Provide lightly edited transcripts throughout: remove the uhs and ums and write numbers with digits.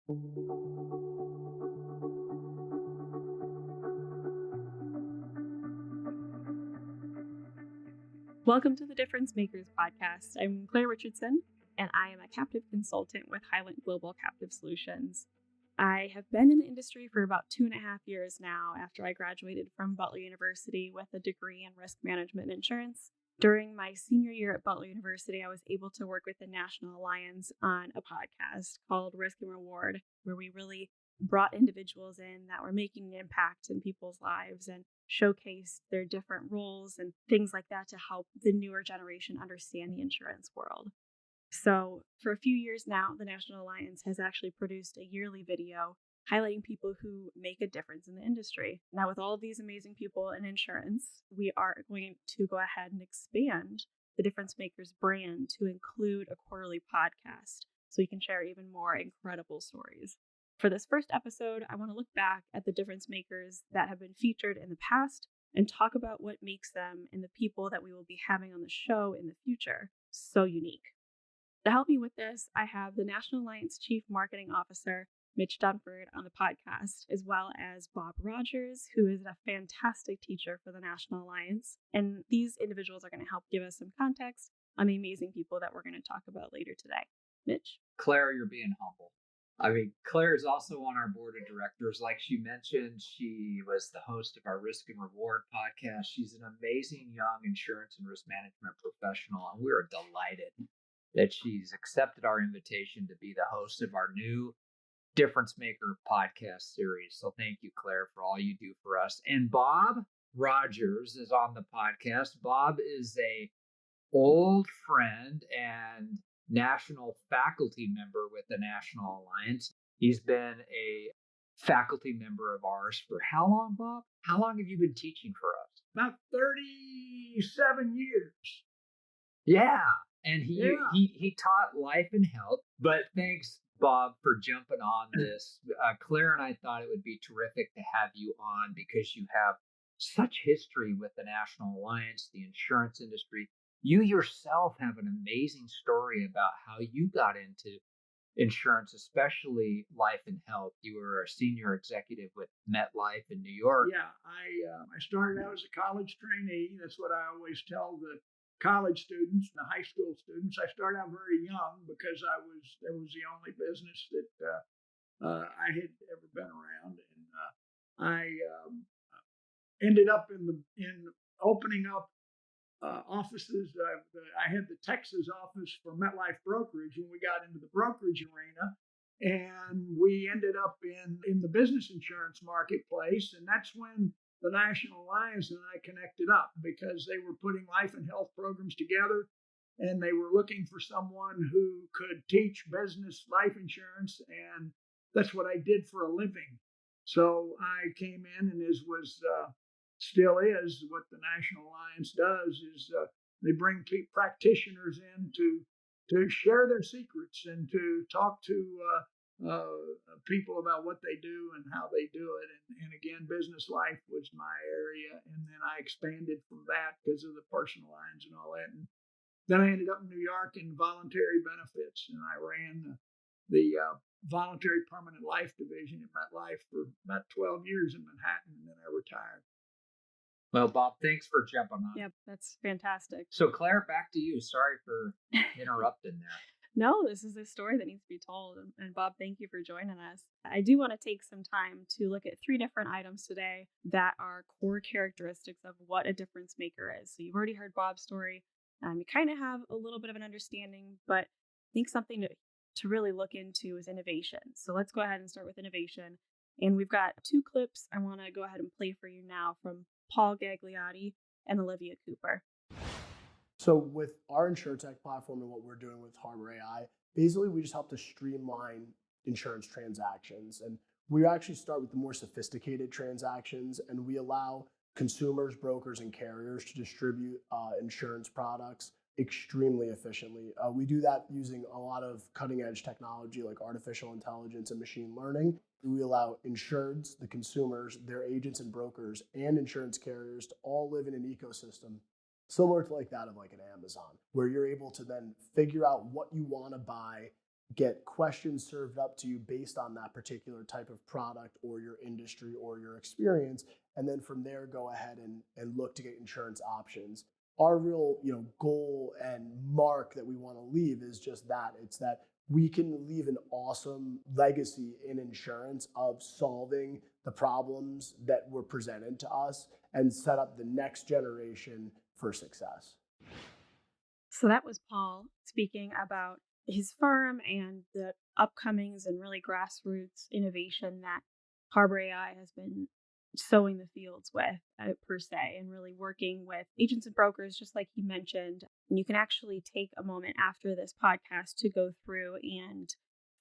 Welcome to the Difference Makers podcast. I'm Claire Richardson, and I am a captive consultant with Hylant Global Captive Solutions. I have been in the industry for about 2.5 years now after I graduated from Butler University with a degree in risk management and insurance. During my senior year at Butler University, I was able to work with the National Alliance on a podcast called Risk and Reward, where we really brought individuals in that were making an impact in people's lives and showcased their different roles and things like that to help the newer generation understand the insurance world. So for a few years now, the National Alliance has actually produced a yearly video highlighting people who make a difference in the industry. Now, with all of these amazing people in insurance, we are going to go ahead and expand the Difference Makers brand to include a quarterly podcast so we can share even more incredible stories. For this first episode, I want to look back at the difference makers that have been featured in the past and talk about what makes them and the people that we will be having on the show in the future so unique. To help me with this, I have the National Alliance Chief Marketing Officer, Mitch Dunford, on the podcast, as well as Bob Rogers, who is a fantastic teacher for the National Alliance. And these individuals are going to help give us some context on the amazing people that we're going to talk about later today. Mitch? Claire, you're being humble. Claire is also on our board of directors. Like she mentioned, she was the host of our Risk and Reward podcast. She's an amazing young insurance and risk management professional, and we're delighted that she's accepted our invitation to be the host of our new Difference Maker podcast series. So thank you, Claire, for all you do for us. And Bob Rogers is on the podcast. Bob is a old friend and national faculty member with the National Alliance. He's been a faculty member of ours for how long, Bob? How long have you been teaching for us? About 37 years. Yeah. And he taught life and health, but thanks, Bob, for jumping on this. Claire and I thought it would be terrific to have you on because you have such history with the National Alliance, the insurance industry. You yourself have an amazing story about how you got into insurance, especially life and health. You were a senior executive with MetLife in New York. Yeah, I started out as a college trainee. That's what I always tell the college students, the high school students. I started out very young because that was the only business that I had ever been around, and I ended up in opening up offices. I had the Texas office for MetLife brokerage when we got into the brokerage arena, and we ended up in the business insurance marketplace, and that's when the National Alliance and I connected up because they were putting life and health programs together, and they were looking for someone who could teach business life insurance, and that's what I did for a living. So I came in, and still is what the National Alliance does is they bring practitioners in to share their secrets and to talk to people about what they do and how they do it. And again, business life was my area. And then I expanded from that because of the personal lines and all that. And then I ended up in New York in voluntary benefits. And I ran the voluntary permanent life division at MetLife for about 12 years in Manhattan. And then I retired. Well, Bob, thanks for jumping on. Yep, that's fantastic. So, Claire, back to you. Sorry for interrupting there. No, this is a story that needs to be told. And Bob, thank you for joining us. I do want to take some time to look at 3 different items today that are core characteristics of what a difference maker is. So you've already heard Bob's story. You kind of have a little bit of an understanding, but I think something to really look into is innovation. So let's go ahead and start with innovation. And we've got 2 clips I want to go ahead and play for you now from Paul Gagliotti and Olivia Cooper. So with our InsurTech platform and what we're doing with Harbor AI, basically we just help to streamline insurance transactions. And we actually start with the more sophisticated transactions, and we allow consumers, brokers, and carriers to distribute insurance products extremely efficiently. We do that using a lot of cutting edge technology like artificial intelligence and machine learning. We allow insureds, the consumers, their agents and brokers, and insurance carriers to all live in an ecosystem similar to like that of like an Amazon, where you're able to then figure out what you want to buy get questions served up to you based on that particular type of product or your industry or your experience. And then from there, go ahead and look to get insurance options. Our real, goal and mark that we want to leave is just that. It's that we can leave an awesome legacy in insurance of solving the problems that were presented to us and set up the next generation for success. So that was Paul speaking about his firm and the upcomings and really grassroots innovation that Harbor AI has been sowing the fields with, per se, and really working with agents and brokers, just like he mentioned. And you can actually take a moment after this podcast to go through and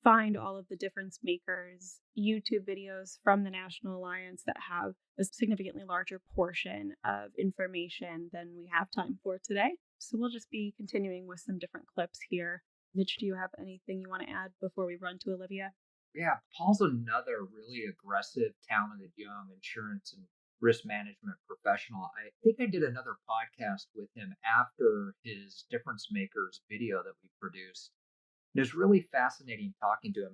find all of the difference makers YouTube videos from the National Alliance that have a significantly larger portion of information than we have time for today. So we'll just be continuing with some different clips here. Mitch, do you have anything you want to add before we run to Olivia? Yeah, Paul's another really aggressive, talented young insurance and risk management professional. I think I did another podcast with him after his Difference Makers video that we produced. It was really fascinating talking to him.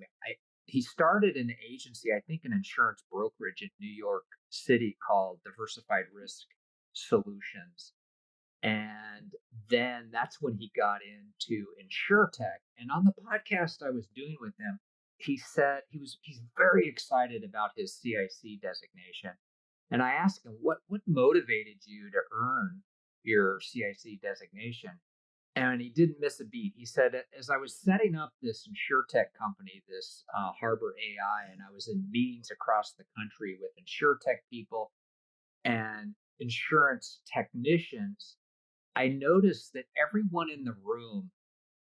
He started an agency, I think an insurance brokerage in New York City called Diversified Risk Solutions. And then that's when he got into InsurTech. And on the podcast I was doing with him, he said he's very excited about his CIC designation. And I asked him, what motivated you to earn your CIC designation? And he didn't miss a beat. He said, as I was setting up this InsurTech company, this Harbor AI, and I was in meetings across the country with InsurTech people and insurance technicians, I noticed that everyone in the room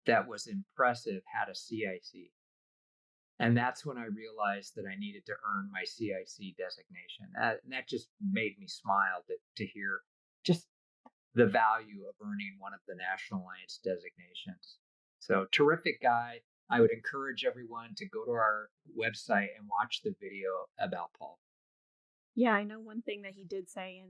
that was impressive had a CIC. And that's when I realized that I needed to earn my CIC designation. And that just made me smile to hear just the value of earning one of the National Alliance designations. So terrific guy. I would encourage everyone to go to our website and watch the video about Paul. Yeah, I know one thing that he did say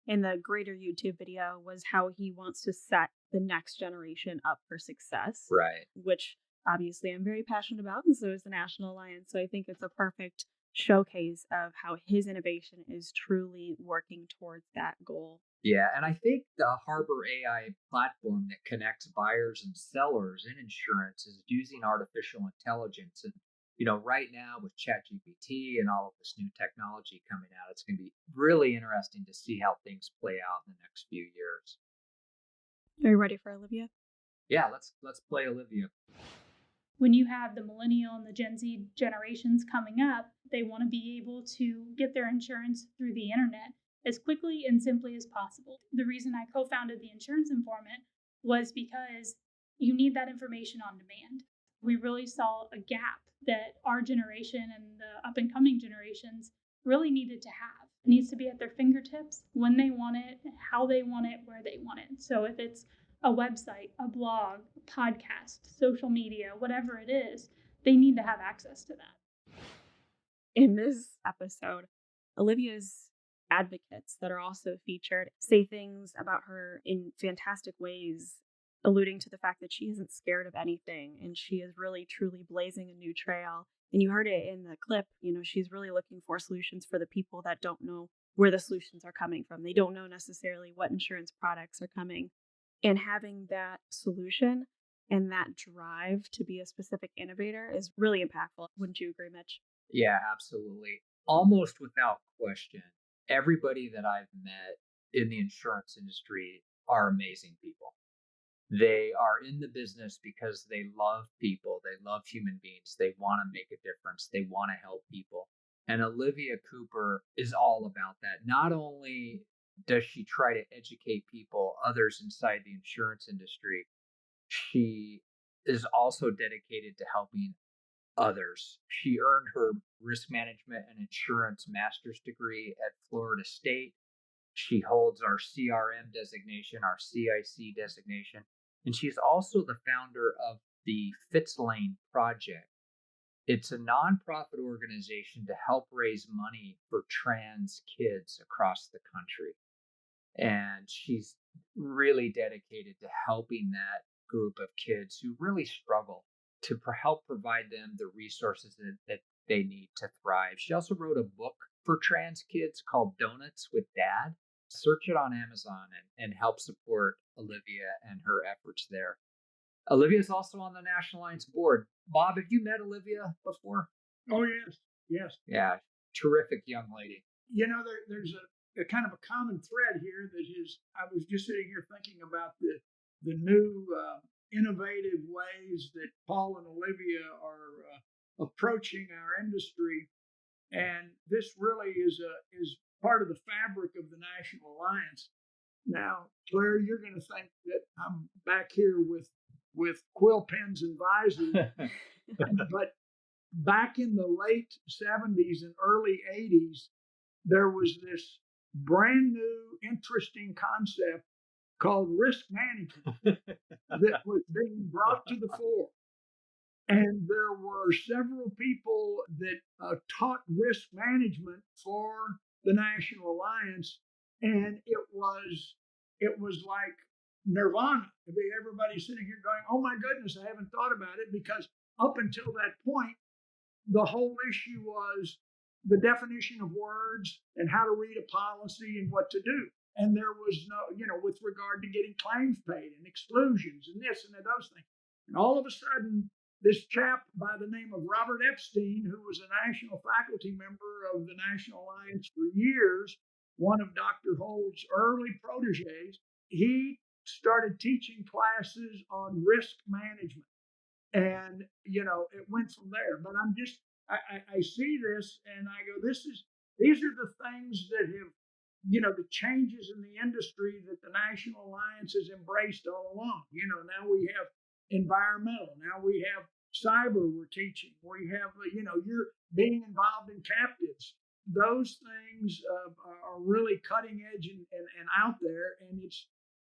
in the greater YouTube video was how he wants to set the next generation up for success. Right. Which obviously I'm very passionate about, and so is the National Alliance. So I think it's a perfect showcase of how his innovation is truly working towards that goal. Yeah, and I think the Harbor AI platform that connects buyers and sellers in insurance is using artificial intelligence. And, right now with ChatGPT and all of this new technology coming out, it's going to be really interesting to see how things play out in the next few years. Are you ready for Olivia? Yeah, let's play Olivia. When you have the millennial and the Gen Z generations coming up, they want to be able to get their insurance through the internet as quickly and simply as possible. The reason I co-founded the Insurance Informant was because you need that information on demand. We really saw a gap that our generation and the up and coming generations really needed to have. It needs to be at their fingertips when they want it, how they want it, where they want it. So if it's a website, a blog, a podcast, social media, whatever it is, they need to have access to that. In this episode, Olivia's advocates that are also featured say things about her in fantastic ways, alluding to the fact that she isn't scared of anything and she is really truly blazing a new trail. And you heard it in the clip, she's really looking for solutions for the people that don't know where the solutions are coming from. They don't know necessarily what insurance products are coming. And having that solution and that drive to be a specific innovator is really impactful. Wouldn't you agree, Mitch? Yeah, absolutely. Almost without question, everybody that I've met in the insurance industry are amazing people. They are in the business because they love people. They love human beings. They want to make a difference. They want to help people. And Olivia Cooper is all about that. Not only does she try to educate people, others inside the insurance industry, she is also dedicated to helping others. She earned her risk management and insurance master's degree at Florida State. She holds our CRM designation, our CIC designation, and she's also the founder of the Fitzlane Project. It's a nonprofit organization to help raise money for trans kids across the country. And she's really dedicated to helping that group of kids who really struggle to help provide them the resources that they need to thrive. She also wrote a book for trans kids called Donuts with Dad. Search it on Amazon and help support Olivia and her efforts there. Olivia is also on the National Alliance board. Bob, have you met Olivia before? Oh, yes. Yes. Yeah, terrific young lady. You know, there's a kind of a common thread here that is, I was just sitting here thinking about the new innovative ways that Paul and Olivia are approaching our industry. And this really is part of the fabric of the National Alliance. Now, Claire, you're going to think that I'm back here with quill pens and visors, but back in the late 70s and early 80s, there was this brand new, interesting concept called risk management that was being brought to the fore. And there were several people that taught risk management for the National Alliance, and it was like nirvana. Everybody's sitting here going, "Oh my goodness, I haven't thought about it," because up until that point, the whole issue was the definition of words and how to read a policy and what to do. And there was no, with regard to getting claims paid and exclusions and this and those things. And all of a sudden, this chap by the name of Robert Epstein, who was a national faculty member of the National Alliance for years, one of Dr. Holt's early proteges, he started teaching classes on risk management. And, it went from there. But I see this and I go, these are the things that have, the changes in the industry that the National Alliance has embraced all along. Now we have environmental, now we have cyber we're teaching, we have, you're being involved in captives. Those things are really cutting edge and out there. And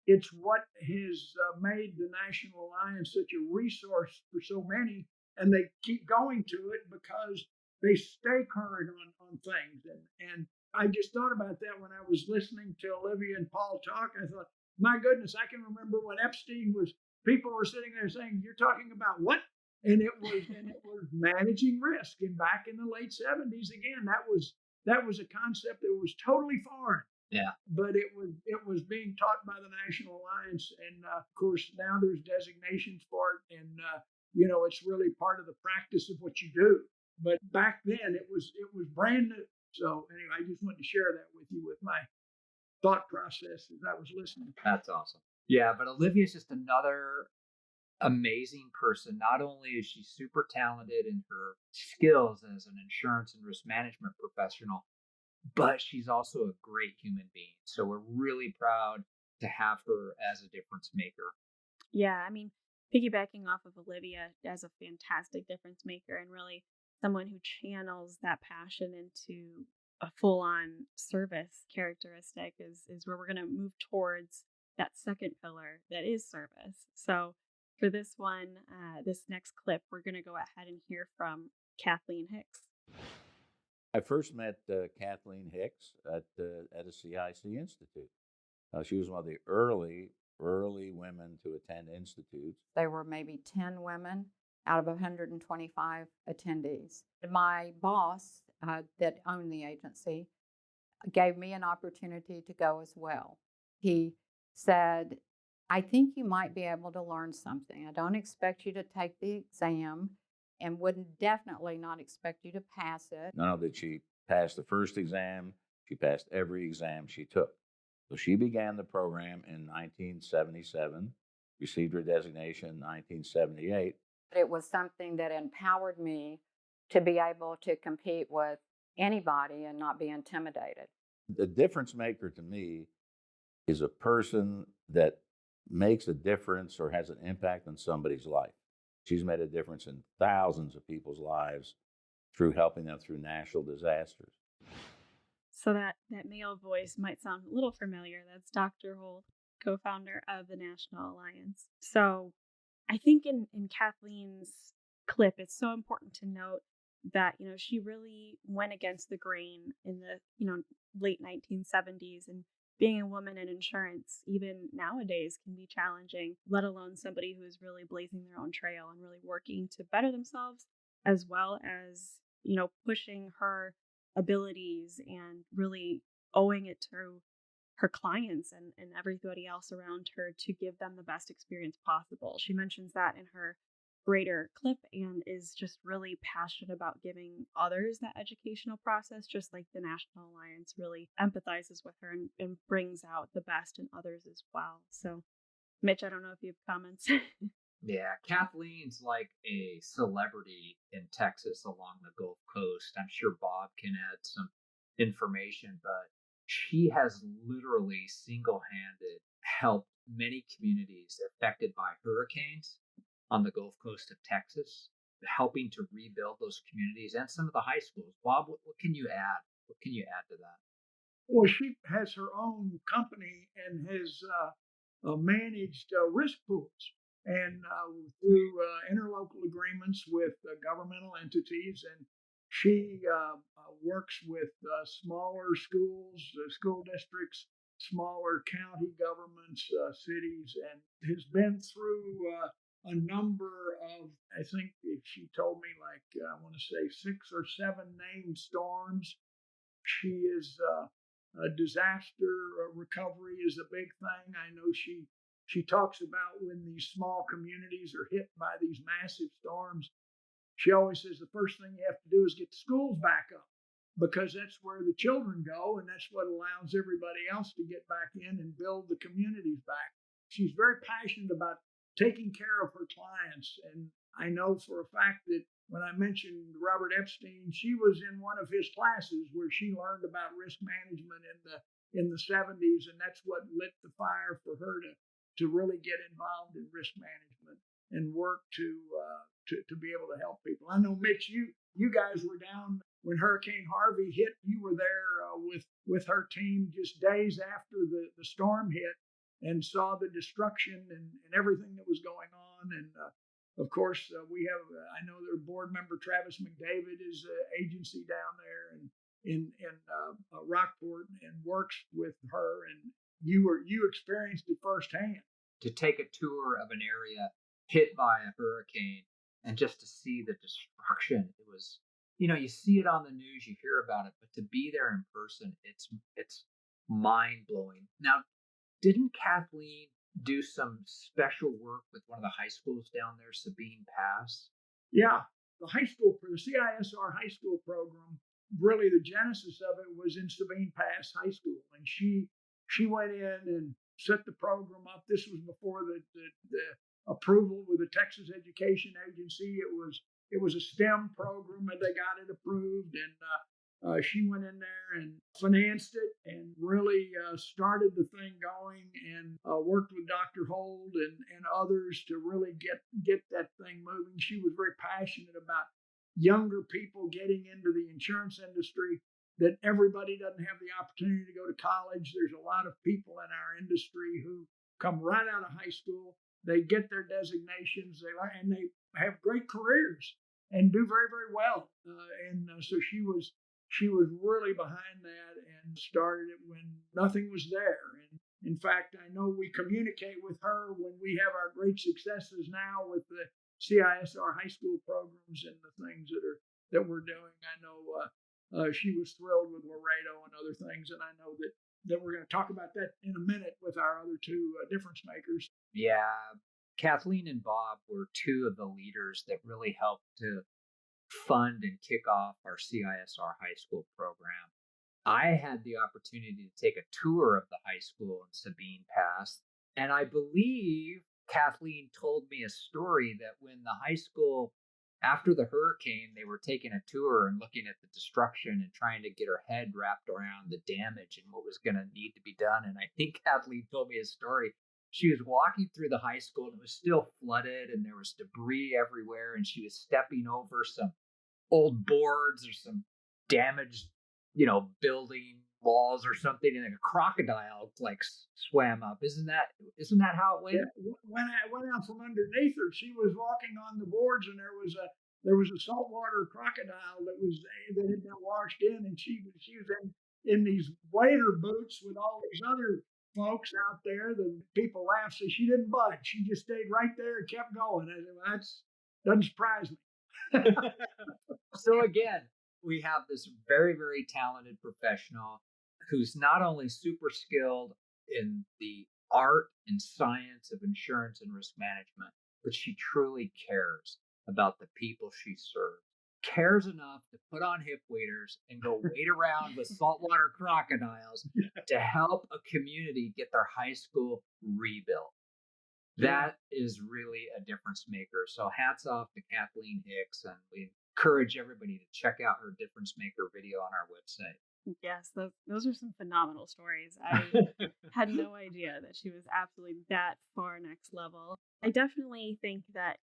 it's what has made the National Alliance such a resource for so many, and they keep going to it because they stay current on things. And I just thought about that when I was listening to Olivia and Paul talk. I thought, my goodness, I can remember when Epstein people were sitting there saying, "You're talking about what?" And it was managing risk. And back in the late 70s, again, that was a concept that was totally foreign. Yeah. But it was being taught by the National Alliance, and of course now there's designations for it, and it's really part of the practice of what you do. But back then it was brand new. So anyway, I just wanted to share that with you with my thought process as I was listening. That's awesome. Yeah, but Olivia's just another amazing person. Not only is she super talented in her skills as an insurance and risk management professional, but she's also a great human being. So we're really proud to have her as a difference maker. Yeah, I mean, piggybacking off of Olivia as a fantastic difference maker and really someone who channels that passion into a full-on service characteristic is where we're going to move towards that second pillar that is service. So for this one, this next clip, we're going to go ahead and hear from Kathleen Hicks. I first met Kathleen Hicks at a CIC Institute. She was one of the early women to attend institutes. There were maybe 10 women out of 125 attendees. My boss that owned the agency gave me an opportunity to go as well. He said, "I think you might be able to learn something. I don't expect you to take the exam and would definitely not expect you to pass it." Not only did she pass the first exam, she passed every exam she took. So she began the program in 1977, received her designation in 1978. It was something that empowered me to be able to compete with anybody and not be intimidated. The difference maker to me is a person that makes a difference or has an impact on somebody's life. She's made a difference in thousands of people's lives through helping them through national disasters. So that male voice might sound a little familiar. That's Dr. Holt, co-founder of the National Alliance. So I think in Kathleen's clip, it's so important to note that, she really went against the grain in the, late 1970s and being a woman in insurance, even nowadays, can be challenging, let alone somebody who is really blazing their own trail and really working to better themselves, as well as, pushing her abilities and really owing it to her clients and everybody else around her to give them the best experience possible. She mentions that in her greater clip and is just really passionate about giving others that educational process, just like the National Alliance really empathizes with her and brings out the best in others as well. So, Mitch, I don't know if you have comments. Yeah, Kathleen's like a celebrity in Texas along the Gulf Coast. I'm sure Bob can add some information, but she has literally single handed helped many communities affected by hurricanes on the Gulf Coast of Texas, helping to rebuild those communities and some of the high schools. Bob, what can you add? What can you add to that? Well, she has her own company and has managed risk pools and through interlocal agreements with governmental entities. And she works with smaller schools, school districts, smaller county governments, cities, and has been through a number of, I think she told me, like, I want to say 6 or 7 named storms. She is disaster recovery is a big thing. I know she talks about when these small communities are hit by these massive storms. She always says the first thing you have to do is get the schools back up, because that's where the children go, and that's what allows everybody else to get back in and build the communities back. She's very passionate about taking care of her clients, and I know for a fact that when I mentioned Robert Epstein, she was in one of his classes where she learned about risk management in the 70s, and that's what lit the fire for her to really get involved in risk management and work to be able to help people. I know, Mitch, you guys were down when Hurricane Harvey hit. You were there with her team just days after the storm hit, and saw the destruction and everything that was going on. And of course, we have, I know their board member, Travis McDavid, is an agency down there and in Rockport, and works with her. And you experienced it firsthand. To take a tour of an area hit by a hurricane and just to see the destruction, it was, you see it on the news, you hear about it, but to be there in person, it's mind blowing. Now, didn't Kathleen do some special work with one of the high schools down there, Sabine Pass? Yeah, the CISR high school program, really the genesis of it was in Sabine Pass High School. And she went in and set the program up. This was before the approval with the Texas Education Agency. It was a STEM program, and they got it approved. And she went in there and financed it and really started the thing going, and worked with Dr. Hold and others to really get that thing moving. She was very passionate about younger people getting into the insurance industry, that everybody doesn't have the opportunity to go to college. There's a lot of people in our industry who come right out of high school. They get their designations, and they have great careers and do very, very well. So she was really behind that and started it when nothing was there. And in fact, I know we communicate with her when we have our great successes now with the CISR high school programs and the things that we're doing. I know she was thrilled with Laredo and other things, and I know that we're going to talk about that in a minute with our other two difference makers. Yeah, Kathleen and Bob were two of the leaders that really helped to fund and kick off our CISR high school program. I had the opportunity to take a tour of the high school in Sabine Pass, and I believe Kathleen told me a story that when the high school, after the hurricane, they were taking a tour and looking at the destruction and trying to get her head wrapped around the damage and what was going to need to be done. And I think Kathleen told me a story. She was walking through the high school, and it was still flooded, and there was debris everywhere, and she was stepping over some old boards or some damaged, building walls or something, and a crocodile swam up. Isn't that how it went? Yeah. When I went out from underneath her, she was walking on the boards, and there was a saltwater crocodile that had been washed in, and she was in in these waiter boots with all these other folks out there. The people laughed, so she didn't budge. She just stayed right there and kept going. I said, well, that doesn't surprise me. So again, we have this very, very talented professional who's not only super skilled in the art and science of insurance and risk management, but she truly cares about the people she serves. Cares enough to put on hip waders and go wade around with saltwater crocodiles to help a community get their high school rebuilt. That is really a difference maker. So hats off to Kathleen Hicks, and we encourage everybody to check out her difference maker video on our website. Yes, those are some phenomenal stories. I had no idea that she was absolutely that far next level. I definitely think that,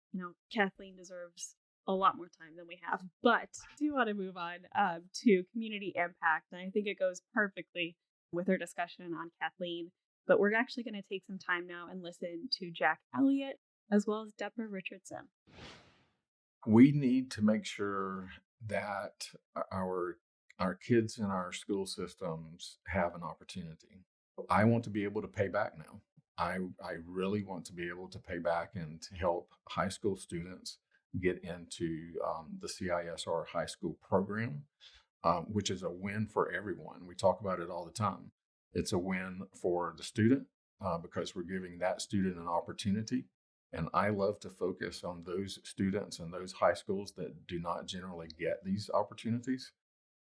Kathleen deserves a lot more time than we have, but I do want to move on to community impact. And I think it goes perfectly with our discussion on Kathleen. But we're actually going to take some time now and listen to Jack Elliott as well as Deborah Richardson. We need to make sure that our kids in our school systems have an opportunity. I want to be able to pay back now. I really want to be able to pay back and to help high school students get into the CISR high school program, which is a win for everyone. We talk about it all the time. It's a win for the student because we're giving that student an opportunity. And I love to focus on those students and those high schools that do not generally get these opportunities.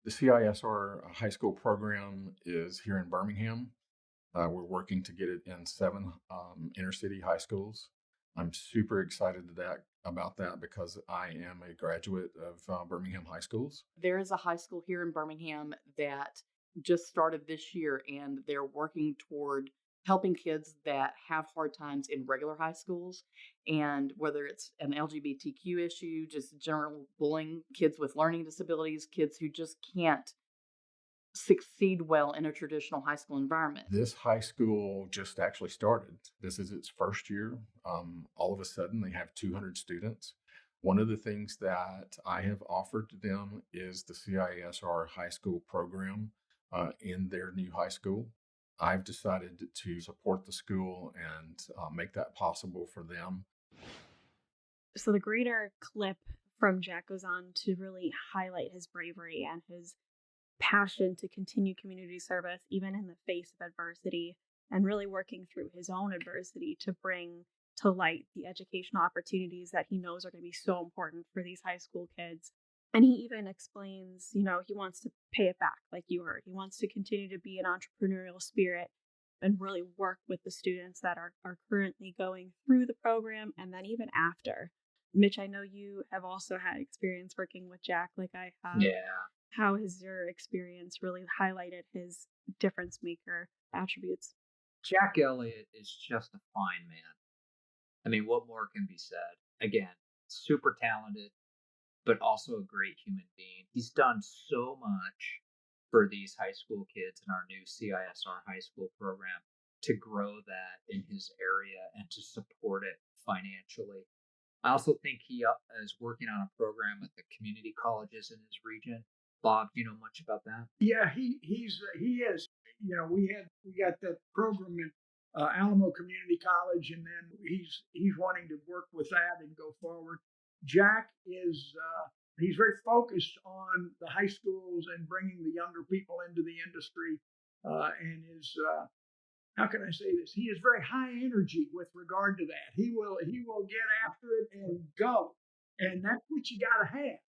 The CISR high school program is here in Birmingham. We're working to get it in 7 inner city high schools. I'm super excited about that because I am a graduate of Birmingham High Schools. There is a high school here in Birmingham that just started this year, and they're working toward helping kids that have hard times in regular high schools. And whether it's an LGBTQ issue, just general bullying, kids with learning disabilities, kids who just can't succeed well in a traditional high school environment. This high school just actually started. This is its first year. All of a sudden, they have 200 students. One of the things that I have offered to them is the CISR high school program in their new high school. I've decided to support the school and make that possible for them. So the greater clip from Jack goes on to really highlight his bravery and his passion to continue community service, even in the face of adversity, and really working through his own adversity to bring to light the educational opportunities that he knows are going to be so important for these high school kids. And he even explains, he wants to pay it back, like you heard. He wants to continue to be an entrepreneurial spirit and really work with the students that are currently going through the program and then even after. Mitch, I know you have also had experience working with Jack like I have. Yeah. How has your experience really highlighted his difference maker attributes? Jack Elliott is just a fine man. I mean, what more can be said? Again, super talented, but also a great human being. He's done so much for these high school kids in our new CISR high school program to grow that in his area and to support it financially. I also think he is working on a program with the community colleges in his region. Bob, do you know much about that? Yeah, he is. We got that program in Alamo Community College, and then he's wanting to work with that and go forward. Jack is he's very focused on the high schools and bringing the younger people into the industry, and is how can I say this? He is very high energy with regard to that. He will get after it and go, and that's what you got to have.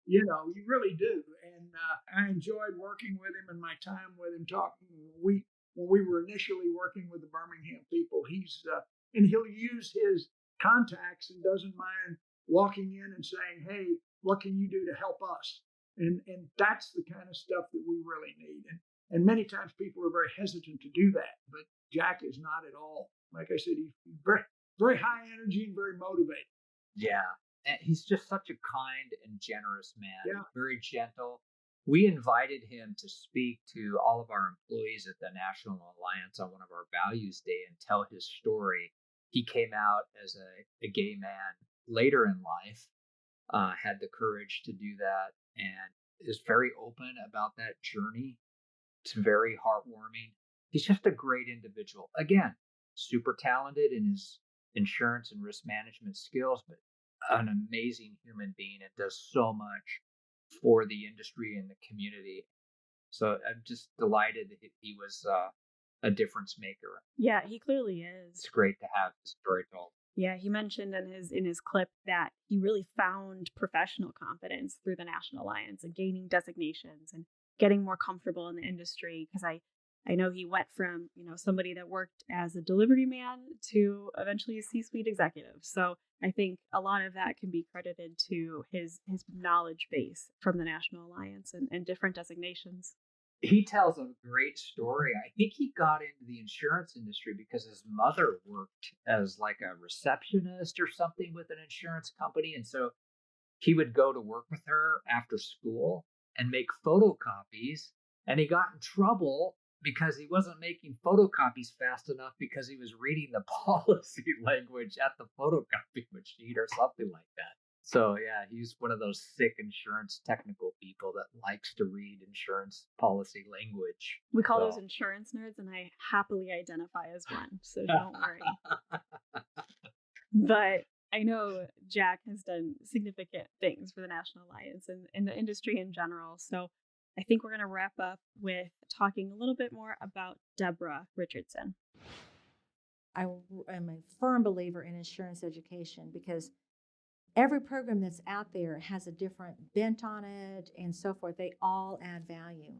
You really do. And I enjoyed working with him and my time with him, talking. When we were initially working with the Birmingham people, and he'll use his contacts and doesn't mind walking in and saying, "Hey, what can you do to help us?" And that's the kind of stuff that we really need. And many times people are very hesitant to do that, but Jack is not at all. Like I said, he's very, very high energy and very motivated. Yeah. And he's just such a kind and generous man. Yeah. Very gentle. We invited him to speak to all of our employees at the National Alliance on one of our Values Day and tell his story. He came out as a gay man later in life, had the courage to do that, and is very open about that journey. It's very heartwarming. He's just a great individual. Again, super talented in his insurance and risk management skills, but an amazing human being and does so much for the industry and the community. So I'm just delighted that he was a difference maker. Yeah, he clearly is. It's great to have his story told. Yeah, he mentioned in his clip that he really found professional confidence through the National Alliance and gaining designations and getting more comfortable in the industry. Because I know he went from, somebody that worked as a delivery man to eventually a C-suite executive. So I think a lot of that can be credited to his knowledge base from the National Alliance and different designations. He tells a great story. I think he got into the insurance industry because his mother worked as like a receptionist or something with an insurance company. And so he would go to work with her after school and make photocopies. And he got in trouble because he wasn't making photocopies fast enough because he was reading the policy language at the photocopy machine or something like that. So yeah, he's one of those sick insurance technical people that likes to read insurance policy language. We call those insurance nerds, and I happily identify as one, so don't worry. But I know Jack has done significant things for the National Alliance and in the industry in general. So I think we're going to wrap up with talking a little bit more about Deborah Richardson. I am a firm believer in insurance education because every program that's out there has a different bent on it and so forth. They all add value.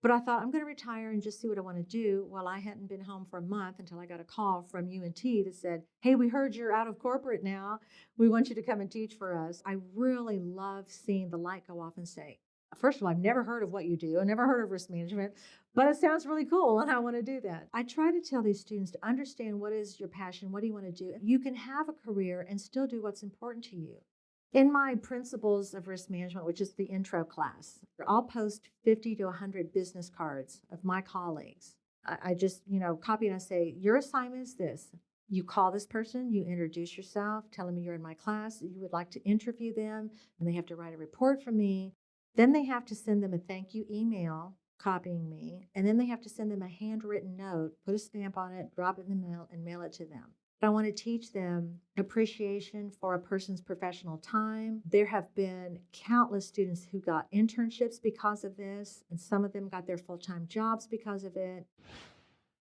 But I thought, I'm going to retire and just see what I want to do. Well, I hadn't been home for a month until I got a call from UNT that said, hey, we heard you're out of corporate now. We want you to come and teach for us. I really love seeing the light go off and say, first of all, I've never heard of what you do. I've never heard of risk management, but it sounds really cool and I want to do that. I try to tell these students to understand what is your passion, what do you want to do? You can have a career and still do what's important to you. In my Principles of Risk Management, which is the intro class, I'll post 50 to 100 business cards of my colleagues. I just, copy and I say, your assignment is this. You call this person, you introduce yourself, tell them you're in my class, you would like to interview them, and they have to write a report for me. Then they have to send them a thank you email copying me, and then they have to send them a handwritten note, put a stamp on it, drop it in the mail, and mail it to them. I want to teach them appreciation for a person's professional time. There have been countless students who got internships because of this, and some of them got their full-time jobs because of it.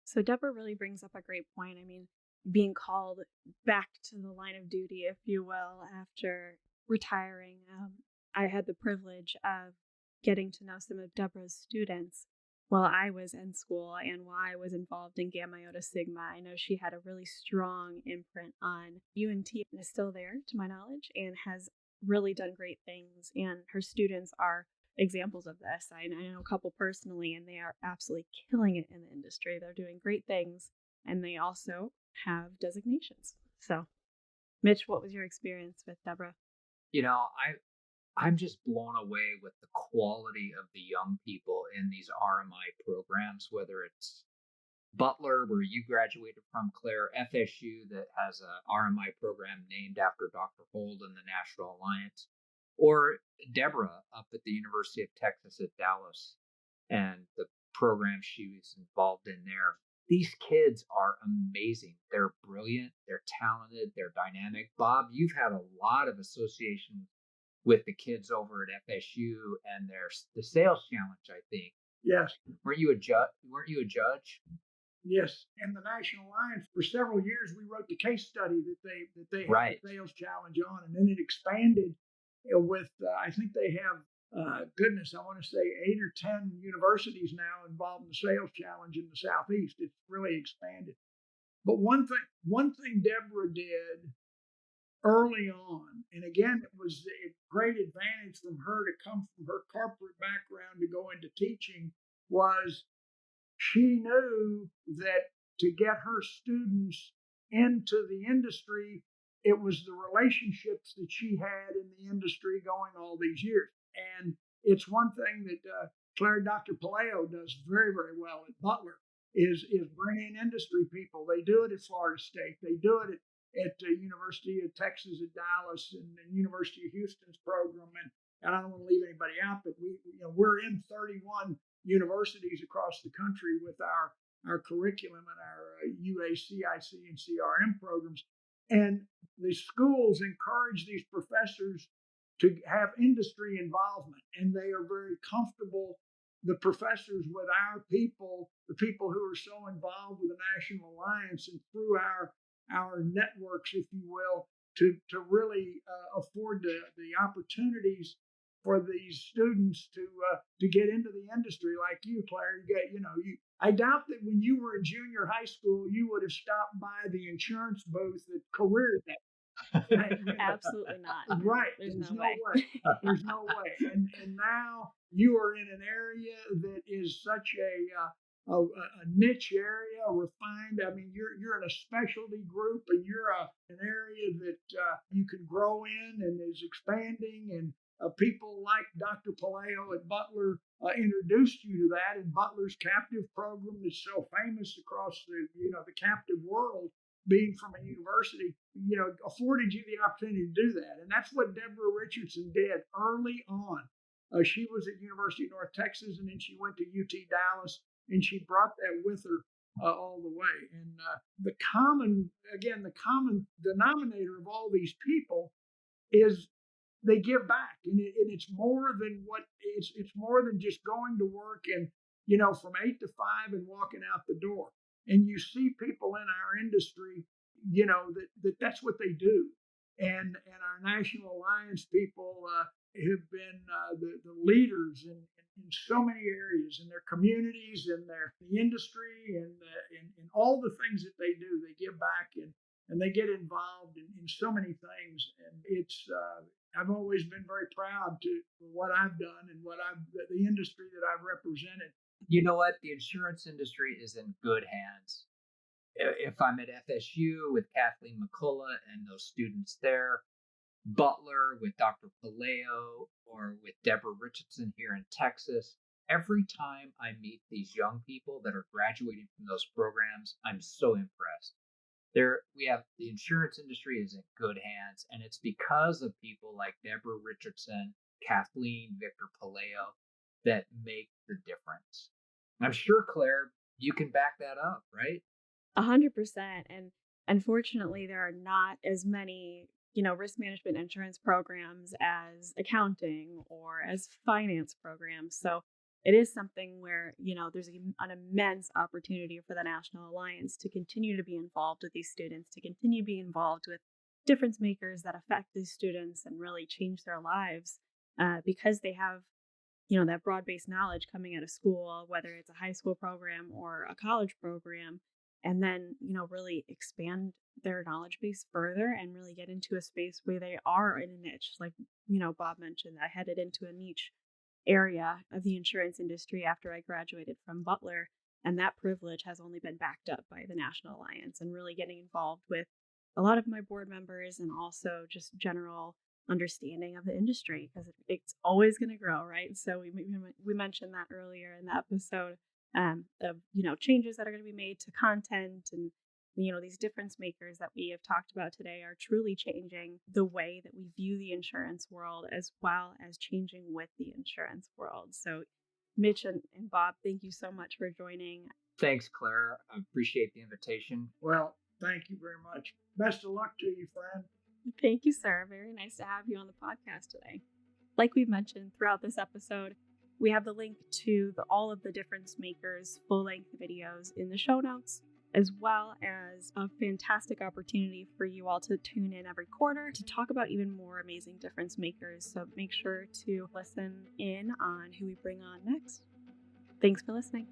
So Deborah really brings up a great point. I mean, being called back to the line of duty, if you will, after retiring. I had the privilege of getting to know some of Deborah's students while I was in school and while I was involved in Gamma Iota Sigma. I know she had a really strong imprint on UNT and is still there, to my knowledge, and has really done great things. And her students are examples of this. I know a couple personally, and they are absolutely killing it in the industry. They're doing great things, and they also have designations. So, Mitch, what was your experience with Deborah? I'm just blown away with the quality of the young people in these RMI programs, whether it's Butler, where you graduated from, Claire, FSU, that has a RMI program named after Dr. Hold and the National Alliance, or Deborah up at the University of Texas at Dallas and the program she was involved in there. These kids are amazing. They're brilliant. They're talented. They're dynamic. Bob, you've had a lot of association with the kids over at FSU and the sales challenge, I think. Yes. Weren't you a judge? Yes. And the National Alliance, for several years, we wrote the case study that they had Right. the sales challenge on, and then it expanded with I think they have I want to say 8 or 10 universities now involved in the sales challenge in the Southeast. It's really expanded. But one thing Deborah did early on, and again, it was a great advantage from her to come from her corporate background to go into teaching, was she knew that to get her students into the industry, it was the relationships that she had in the industry going all these years. And it's one thing that Dr. Paleo does very, very well at Butler is bringing industry people. They do it at Florida State. They do it at the University of Texas at Dallas and University of Houston's program. And I don't want to leave anybody out, but we're in 31 universities across the country with our curriculum and our UA, CIC, and CRM programs. And the schools encourage these professors to have industry involvement, and they are very comfortable, the professors, with our people, the people who are so involved with the National Alliance and through our networks, if you will, to really afford the opportunities for these students to get into the industry like you, Claire. I doubt that when you were in junior high school, you would have stopped by the insurance booth at Career Day. Absolutely not. Right. There's There's no no way. way. There's no way. And now you are in an area that is such a niche area, refined. I mean, you're in a specialty group, and you're an area that you can grow in and is expanding. And people like Dr. Paleo at Butler introduced you to that, and Butler's captive program is so famous across the captive world, being from a university, afforded you the opportunity to do that. And that's what Deborah Richardson did early on. She was at University of North Texas, and then she went to UT Dallas, and she brought that with her all the way. And the common denominator of all these people is they give back, and it's more than it's more than just going to work and from 8 to 5 and walking out the door. And you see people in our industry, that's what they do. And our National Alliance people have been the leaders in so many areas, in their communities, in the industry, and in all the things that they do. They give back and they get involved in so many things. And it's I've always been very proud for what I've done and the industry that I've represented. You know what? The insurance industry is in good hands. If I'm at FSU with Kathleen McCullough and those students there, Butler with Dr. Paleo, or with Deborah Richardson here in Texas, every time I meet these young people that are graduating from those programs, I'm so impressed. The insurance industry is in good hands, and it's because of people like Deborah Richardson, Kathleen, Victor Paleo that make the difference. I'm sure, Claire, you can back that up, right? 100%. And unfortunately, there are not as many, risk management insurance programs as accounting or as finance programs. So it is something where, there's an immense opportunity for the National Alliance to continue to be involved with these students, to continue to be involved with difference makers that affect these students and really change their lives because they have, that broad-based knowledge coming out of school, whether it's a high school program or a college program, and then, really expand their knowledge base further and really get into a space where they are in a niche. Like, Bob mentioned, I headed into a niche area of the insurance industry after I graduated from Butler, and that privilege has only been backed up by the National Alliance and really getting involved with a lot of my board members and also just general understanding of the industry, because it's always going to grow, right? So we mentioned that earlier in the episode of changes that are going to be made to content, and these difference makers that we have talked about today are truly changing the way that we view the insurance world, as well as changing with the insurance world. So Mitch and Bob, thank you so much for joining. Thanks, Claire. I appreciate the invitation. Well, thank you very much. Best of luck to you, friend. Thank you, sir. Very nice to have you on the podcast today. Like we've mentioned throughout this episode, we have the link to all of the difference makers' full-length videos in the show notes, as well as a fantastic opportunity for you all to tune in every quarter to talk about even more amazing difference makers. So make sure to listen in on who we bring on next. Thanks for listening.